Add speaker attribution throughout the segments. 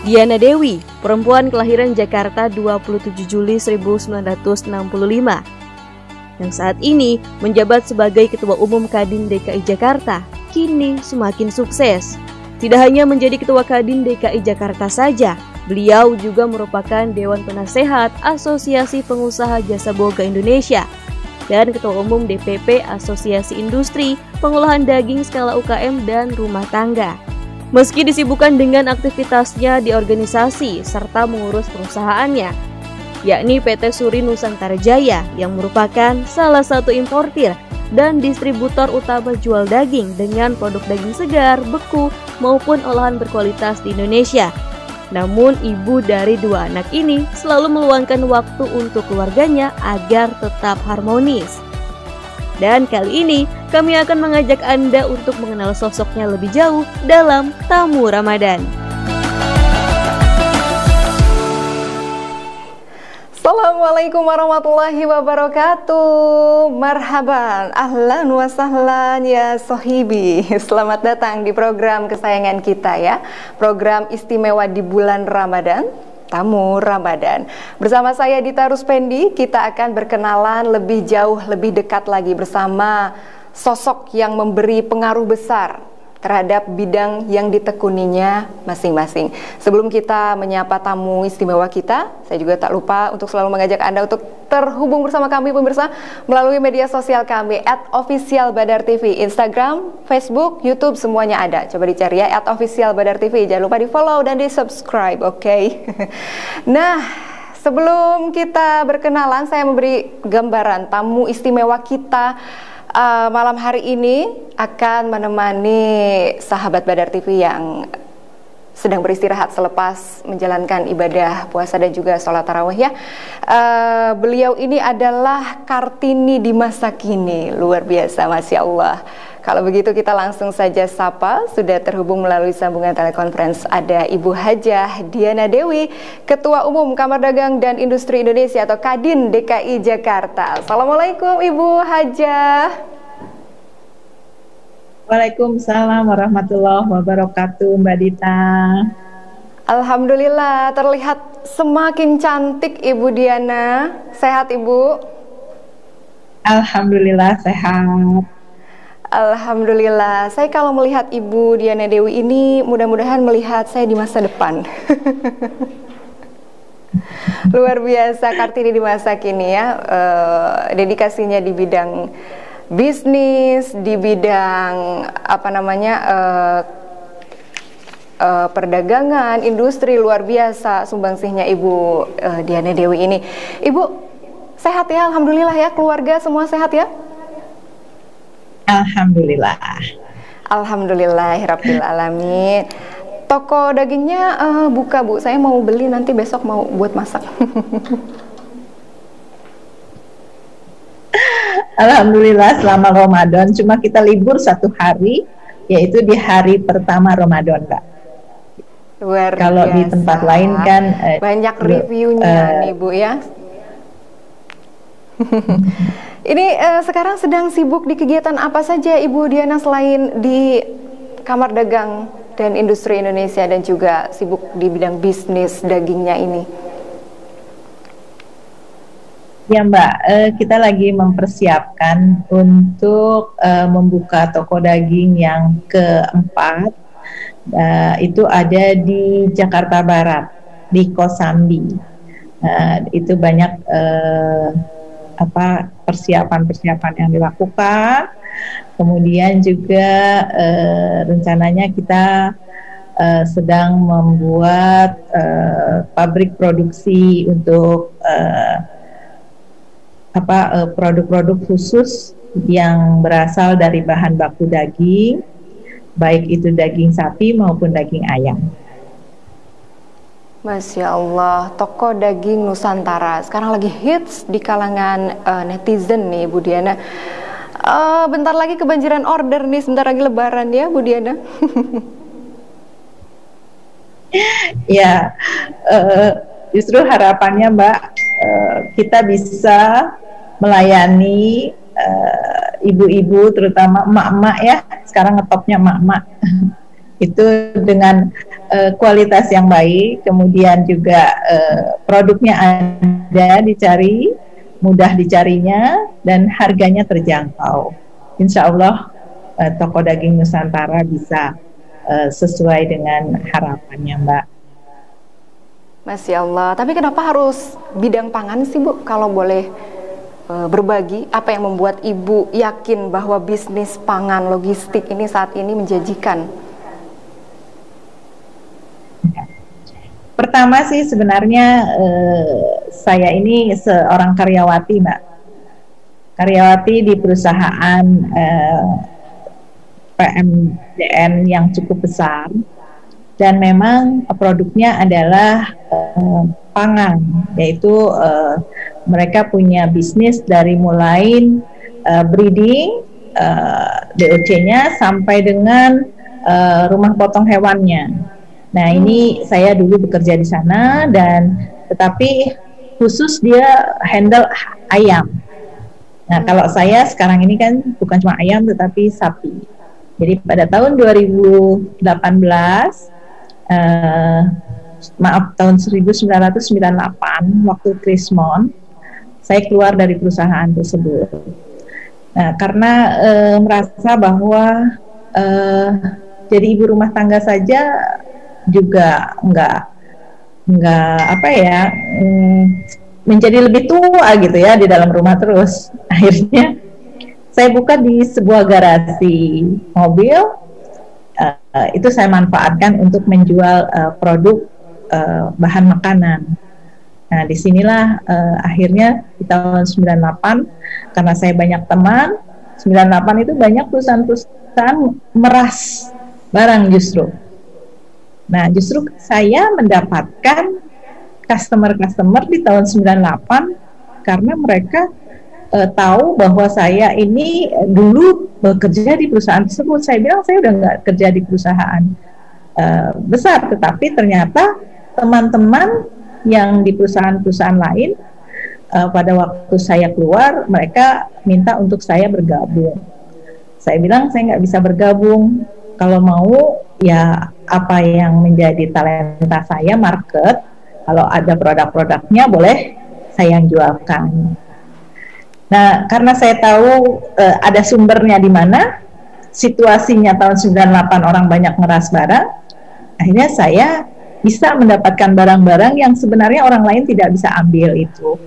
Speaker 1: Diana Dewi, perempuan kelahiran Jakarta 27 Juli 1965, yang saat ini menjabat sebagai Ketua Umum Kadin DKI Jakarta, kini semakin sukses. Tidak hanya menjadi Ketua Kadin DKI Jakarta saja, beliau juga merupakan Dewan Penasehat Asosiasi Pengusaha Jasa Boga Indonesia dan Ketua Umum DPP Asosiasi Industri Pengolahan Daging Skala UKM dan Rumah Tangga. Meski disibukkan dengan aktivitasnya di organisasi serta mengurus perusahaannya, yakni PT Suri Nusantara Jaya yang merupakan salah satu importir dan distributor utama jual daging dengan produk daging segar, beku, maupun olahan berkualitas di Indonesia. Namun ibu dari dua anak ini selalu meluangkan waktu untuk keluarganya agar tetap harmonis. Dan kali ini kami akan mengajak Anda untuk mengenal sosoknya lebih jauh dalam Tamu Ramadan.
Speaker 2: Assalamualaikum warahmatullahi wabarakatuh. Marhaban, ahlan wa sahlan ya sohibi. Selamat datang di program kesayangan kita ya, program istimewa di bulan Ramadan, Tamu Ramadan. Bersama saya Dita Ruspendi, kita akan berkenalan lebih jauh, lebih dekat lagi bersama sosok yang memberi pengaruh besar terhadap bidang yang ditekuninya masing-masing. Sebelum kita menyapa tamu istimewa kita, saya juga tak lupa untuk selalu mengajak Anda untuk terhubung bersama kami pemirsa melalui media sosial kami @officialbadartv, Instagram, Facebook, YouTube, semuanya ada. Coba dicari ya @officialbadartv. Jangan lupa di-follow dan di-subscribe, oke? Nah, sebelum kita berkenalan, saya memberi gambaran tamu istimewa kita malam hari ini akan menemani sahabat Badar TV yang sedang beristirahat selepas menjalankan ibadah puasa dan juga sholat tarawih ya. Beliau ini adalah Kartini di masa kini, luar biasa, Masya Allah. Kalau begitu kita langsung saja sapa, sudah terhubung melalui sambungan telekonferensi ada Ibu Hajah Diana Dewi, Ketua Umum Kamar Dagang dan Industri Indonesia atau Kadin DKI Jakarta. Assalamualaikum Ibu Hajah.
Speaker 3: Waalaikumsalam warahmatullahi wabarakatuh, Mbak Dita.
Speaker 2: Alhamdulillah, terlihat semakin cantik Ibu Diana. Sehat Ibu?
Speaker 3: Alhamdulillah sehat.
Speaker 2: Alhamdulillah. Saya kalau melihat Ibu Diana Dewi ini, mudah-mudahan melihat saya di masa depan. Luar biasa Kartini di masa kini ya. Dedikasinya di bidang bisnis, di bidang perdagangan, industri, luar biasa sumbangsihnya Ibu Diana Dewi ini. Ibu sehat ya, alhamdulillah ya, keluarga semua sehat ya?
Speaker 3: Alhamdulillah.
Speaker 2: Alhamdulillahirabbil alamin. Toko dagingnya buka Bu, saya mau beli nanti besok mau buat masak.
Speaker 3: Alhamdulillah selama Ramadan, cuma kita libur satu hari, yaitu di hari pertama Ramadan, Mbak.
Speaker 2: Luar
Speaker 3: Kalau
Speaker 2: biasa.
Speaker 3: Di tempat lain kan
Speaker 2: banyak reviewnya nih Bu ya. Ini sekarang sedang sibuk di kegiatan apa saja Ibu Diana selain di Kamar Dagang dan Industri Indonesia dan juga sibuk di bidang bisnis dagingnya ini?
Speaker 3: Ya Mbak, kita lagi mempersiapkan untuk membuka toko daging yang keempat. Itu ada di Jakarta Barat, di Kosambi. Itu banyak persiapan-persiapan yang dilakukan. Kemudian juga rencananya kita sedang membuat pabrik produksi untuk produk-produk khusus yang berasal dari bahan baku daging, baik itu daging sapi maupun daging ayam.
Speaker 2: Masya Allah, toko daging Nusantara sekarang lagi hits di kalangan netizen nih Bu Diana. Bentar lagi kebanjiran order nih, sebentar lagi lebaran ya Bu Diana.
Speaker 3: Ya, justru harapannya Mbak, kita bisa melayani ibu-ibu, terutama emak-emak ya, sekarang ngetopnya emak-emak, itu dengan kualitas yang baik, kemudian juga produknya ada dicari, mudah dicarinya, dan harganya terjangkau. Insya Allah toko daging Nusantara bisa sesuai dengan harapannya, Mbak.
Speaker 2: Masya Allah. Tapi kenapa harus bidang pangan sih, Bu? Kalau boleh berbagi, apa yang membuat Ibu yakin bahwa bisnis pangan logistik ini saat ini menjanjikan?
Speaker 3: Pertama sih sebenarnya saya ini seorang karyawati, Mbak. Karyawati di perusahaan PMDN yang cukup besar, dan memang produknya adalah pangan, yaitu mereka punya bisnis dari mulai breeding, DOC-nya sampai dengan rumah potong hewannya. Nah, ini saya dulu bekerja di sana, dan tetapi khusus dia handle ayam. Nah, kalau saya sekarang ini kan bukan cuma ayam tetapi sapi. Jadi pada tahun 2018, tahun 1998, waktu Krismon, saya keluar dari perusahaan tersebut. Nah, karena merasa bahwa jadi ibu rumah tangga saja juga nggak menjadi lebih tua gitu ya di dalam rumah terus. Akhirnya saya buka di sebuah garasi mobil, itu saya manfaatkan untuk menjual produk bahan makanan. Nah, disinilah akhirnya di tahun 98, karena saya banyak teman, 98 itu banyak perusahaan-perusahaan meras barang justru. Nah, justru saya mendapatkan customer di tahun 98 karena mereka tahu bahwa saya ini dulu bekerja di perusahaan tersebut. Saya bilang saya udah nggak kerja di perusahaan besar, tetapi ternyata teman-teman yang di perusahaan-perusahaan lain pada waktu saya keluar, mereka minta untuk saya bergabung. Saya bilang saya nggak bisa bergabung. Kalau mau ya apa yang menjadi talenta saya, market, kalau ada produk-produknya boleh saya yang jualkan. Nah, karena saya tahu ada sumbernya di mana, situasinya tahun 98 orang banyak ngeras barang, akhirnya saya bisa mendapatkan barang-barang yang sebenarnya orang lain tidak bisa ambil itu.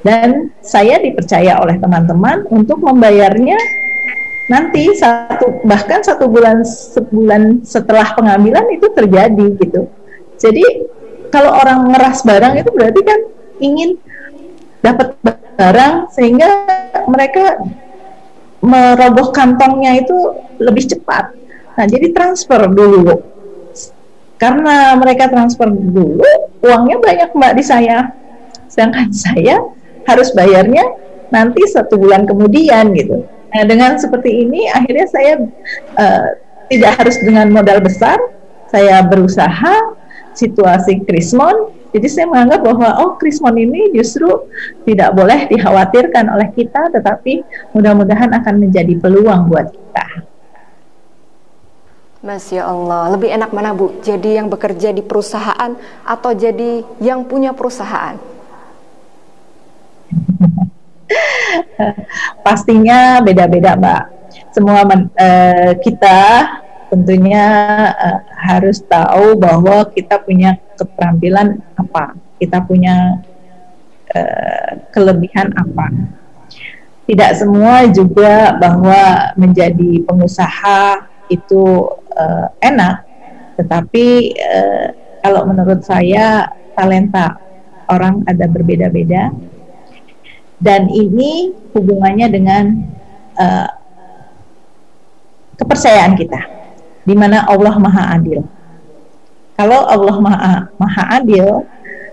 Speaker 3: Dan saya dipercaya oleh teman-teman untuk membayarnya nanti bahkan sebulan setelah pengambilan itu terjadi gitu. Jadi kalau orang ngeras barang itu berarti kan ingin dapat barang sehingga mereka merogoh kantongnya itu lebih cepat. Nah, jadi transfer dulu. Karena mereka transfer dulu, uangnya banyak, Mbak, di saya. Sedangkan saya harus bayarnya nanti 1 bulan kemudian gitu. Nah, dengan seperti ini akhirnya saya tidak harus dengan modal besar, saya berusaha situasi Krismon. Jadi saya menganggap bahwa Krismon ini justru tidak boleh dikhawatirkan oleh kita, tetapi mudah-mudahan akan menjadi peluang buat kita.
Speaker 2: Masya Allah, lebih enak mana, Bu? Jadi yang bekerja di perusahaan atau jadi yang punya perusahaan?
Speaker 3: Pastinya beda-beda, Mbak. Semua kita tentunya harus tahu bahwa kita punya keterampilan apa, kita punya kelebihan apa. Tidak semua juga bahwa menjadi pengusaha itu enak, tetapi kalau menurut saya talenta orang ada berbeda-beda, dan ini hubungannya dengan kepercayaan kita, di mana Allah Maha Adil. Kalau Allah Maha Adil,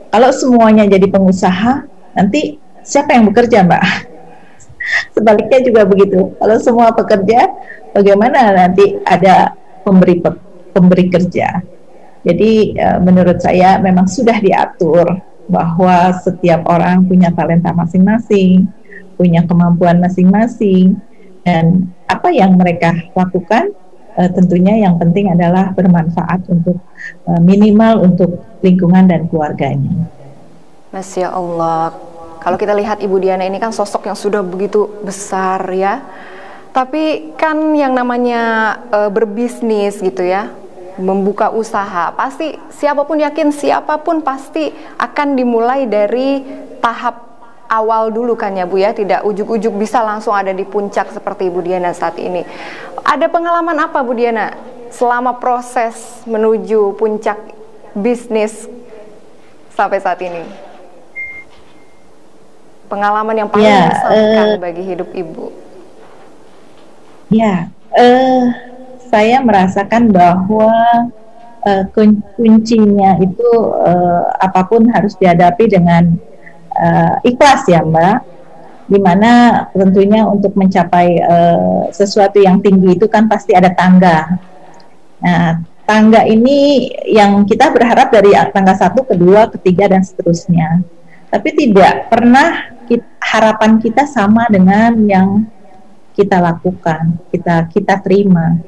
Speaker 3: kalau semuanya jadi pengusaha, nanti siapa yang bekerja, Mbak? Sebaliknya juga begitu. Kalau semua pekerja, bagaimana nanti ada pemberi kerja? Jadi menurut saya memang sudah diatur bahwa setiap orang punya talenta masing-masing, punya kemampuan masing-masing, dan apa yang mereka lakukan tentunya yang penting adalah bermanfaat untuk minimal untuk lingkungan dan keluarganya.
Speaker 2: Masya Allah, kalau kita lihat Ibu Diana ini kan sosok yang sudah begitu besar ya. Tapi kan yang namanya berbisnis gitu ya, membuka usaha, pasti siapapun yakin siapapun pasti akan dimulai dari tahap awal dulu kan ya Bu ya, tidak ujuk-ujuk bisa langsung ada di puncak seperti Ibu Diana saat ini. Ada pengalaman apa Bu Diana selama proses menuju puncak bisnis sampai saat ini? Pengalaman yang paling mengesankan bagi hidup Ibu.
Speaker 3: Ya, saya merasakan bahwa kuncinya itu apapun harus dihadapi dengan ikhlas ya Mbak, dimana tentunya untuk mencapai sesuatu yang tinggi itu kan pasti ada tangga. Nah, tangga ini yang kita berharap dari tangga 1, kedua, ketiga dan seterusnya. Tapi tidak pernah harapan kita sama dengan yang kita lakukan, kita terima.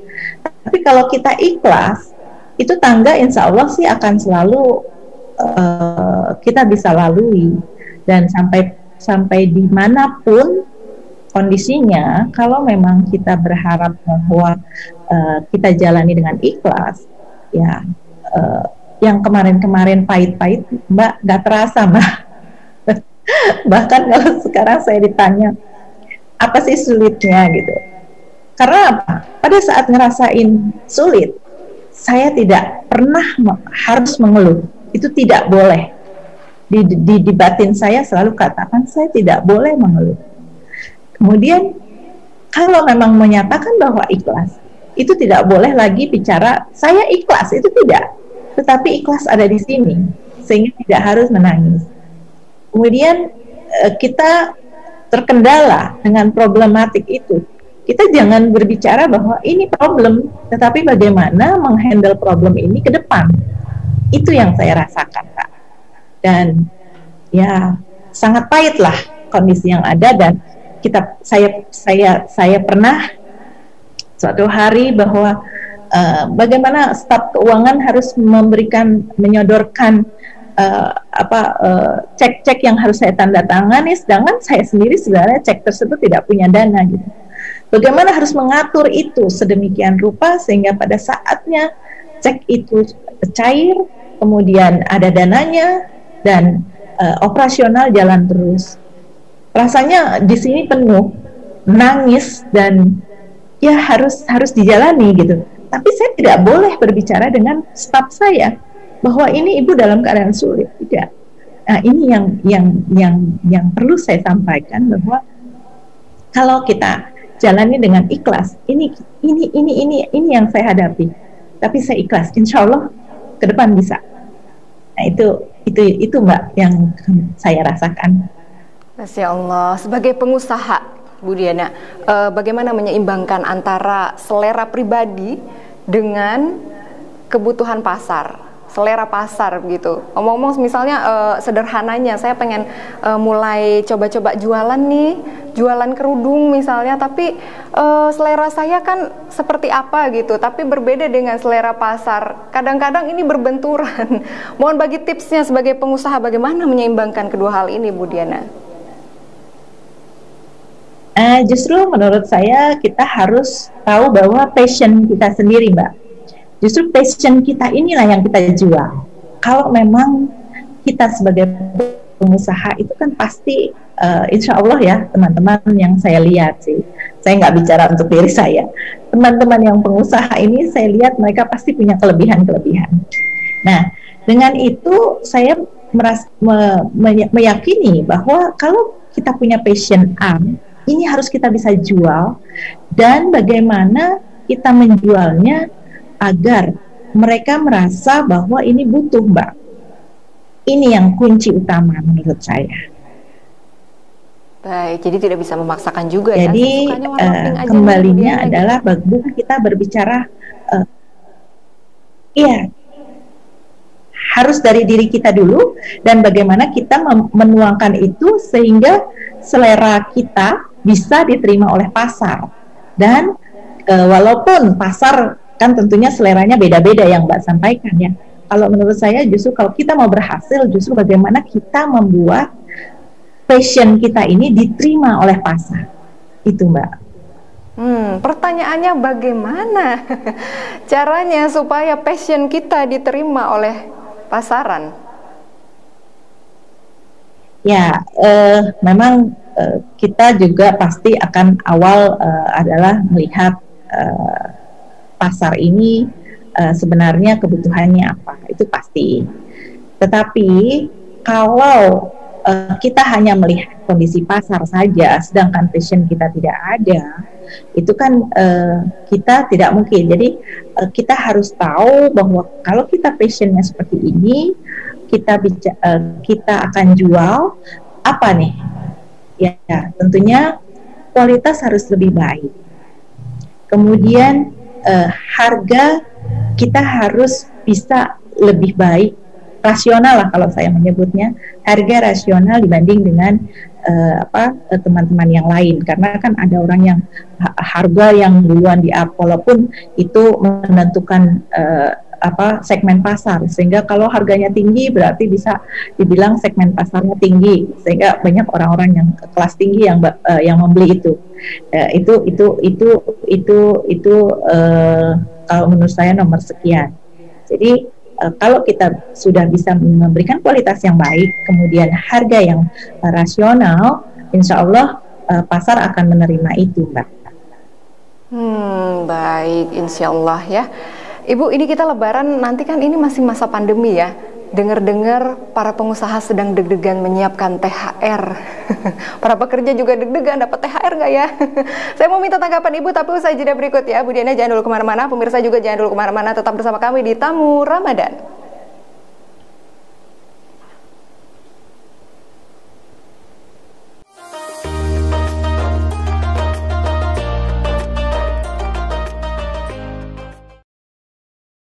Speaker 3: Tapi kalau kita ikhlas, itu tangga insya Allah sih akan selalu kita bisa lalui, dan sampai dimanapun kondisinya, kalau memang kita berharap bahwa kita jalani dengan ikhlas, ya yang kemarin-kemarin pahit-pahit Mbak nggak terasa Mbak. Bahkan kalau sekarang saya ditanya apa sih sulitnya gitu, karena apa? Pada saat ngerasain sulit, saya tidak pernah harus mengeluh. Itu tidak boleh. Di batin saya selalu katakan saya tidak boleh mengeluh. Kemudian kalau memang menyatakan bahwa ikhlas, itu tidak boleh lagi bicara saya ikhlas, itu tidak. Tetapi ikhlas ada di sini sehingga tidak harus menangis. Kemudian kita terkendala dengan problematik itu, kita jangan berbicara bahwa ini problem, tetapi bagaimana menghandle problem ini ke depan. Itu yang saya rasakan Kak. Dan ya sangat pahit lah kondisi yang ada, dan saya pernah suatu hari bahwa bagaimana staf keuangan harus menyodorkan cek-cek yang harus saya tanda tangani, sedangkan saya sendiri sebenarnya cek tersebut tidak punya dana gitu. Bagaimana harus mengatur itu sedemikian rupa sehingga pada saatnya cek itu cair, kemudian ada dananya dan operasional jalan terus. Rasanya di sini penuh nangis dan ya harus dijalani gitu. Tapi saya tidak boleh berbicara dengan staf saya bahwa ini ibu dalam keadaan sulit, tidak. Nah, ini yang perlu saya sampaikan, bahwa kalau kita jalani dengan ikhlas, ini yang saya hadapi. Tapi saya ikhlas, insya Allah ke depan bisa. Nah, itu Mbak yang saya rasakan.
Speaker 2: Masya Allah, sebagai pengusaha Bu Diana, bagaimana menyeimbangkan antara selera pribadi dengan kebutuhan pasar? Selera pasar begitu. Ngomong-ngomong misalnya sederhananya saya pengen mulai coba-coba jualan nih, jualan kerudung misalnya, tapi selera saya kan seperti apa gitu, tapi berbeda dengan selera pasar. Kadang-kadang ini berbenturan. Mohon bagi tipsnya sebagai pengusaha bagaimana menyeimbangkan kedua hal ini Bu Diana.
Speaker 3: Justru menurut saya kita harus tahu bahwa passion kita sendiri Mbak. Justru passion kita inilah yang kita jual. Kalau memang kita sebagai pengusaha itu kan pasti insya Allah ya teman-teman yang saya lihat sih, saya nggak bicara untuk diri saya, teman-teman yang pengusaha ini saya lihat mereka pasti punya kelebihan-kelebihan. Nah, dengan itu saya meyakini bahwa kalau kita punya passion A, ini harus kita bisa jual, dan bagaimana kita menjualnya agar mereka merasa bahwa ini butuh Mbak. Ini yang kunci utama menurut saya.
Speaker 2: Baik, jadi tidak bisa memaksakan juga.
Speaker 3: Jadi ya, kembalinya adalah bukan kita berbicara iya, harus dari diri kita dulu, dan bagaimana kita menuangkan itu sehingga selera kita bisa diterima oleh pasar. Dan walaupun pasar kan tentunya seleranya beda-beda yang Mbak sampaikan ya. Kalau menurut saya justru kalau kita mau berhasil, justru bagaimana kita membuat passion kita ini diterima oleh pasar. Itu Mbak.
Speaker 2: Pertanyaannya bagaimana caranya supaya passion kita diterima oleh pasaran?
Speaker 3: Ya, memang kita juga pasti akan awal adalah melihat pasar ini sebenarnya kebutuhannya apa, itu pasti. Tetapi kalau kita hanya melihat kondisi pasar saja, sedangkan passion kita tidak ada, itu kan kita tidak mungkin. Jadi kita harus tahu bahwa kalau kita passionnya seperti ini, kita akan jual apa nih? Ya, tentunya kualitas harus lebih baik. Kemudian harga kita harus bisa lebih baik, rasional lah kalau saya menyebutnya, harga rasional dibanding dengan teman-teman yang lain, karena kan ada orang yang harga yang duluan di up, walaupun itu menentukan segmen pasar, sehingga kalau harganya tinggi berarti bisa dibilang segmen pasarnya tinggi, sehingga banyak orang-orang yang kelas tinggi yang membeli itu. Itu kalau menurut saya nomor sekian. Jadi kalau kita sudah bisa memberikan kualitas yang baik, kemudian harga yang rasional, insya Allah pasar akan menerima itu, Mbak.
Speaker 2: Baik, insya Allah ya. Ibu, ini kita Lebaran nanti kan ini masih masa pandemi ya. Dengar-dengar para pengusaha sedang deg-degan menyiapkan THR. Para pekerja juga deg-degan dapat THR nggak ya? Saya mau minta tanggapan Ibu, tapi usai jeda berikut ya. Bu Diana jangan dulu kemana-mana, pemirsa juga jangan dulu kemana-mana. Tetap bersama kami di Tamu Ramadan.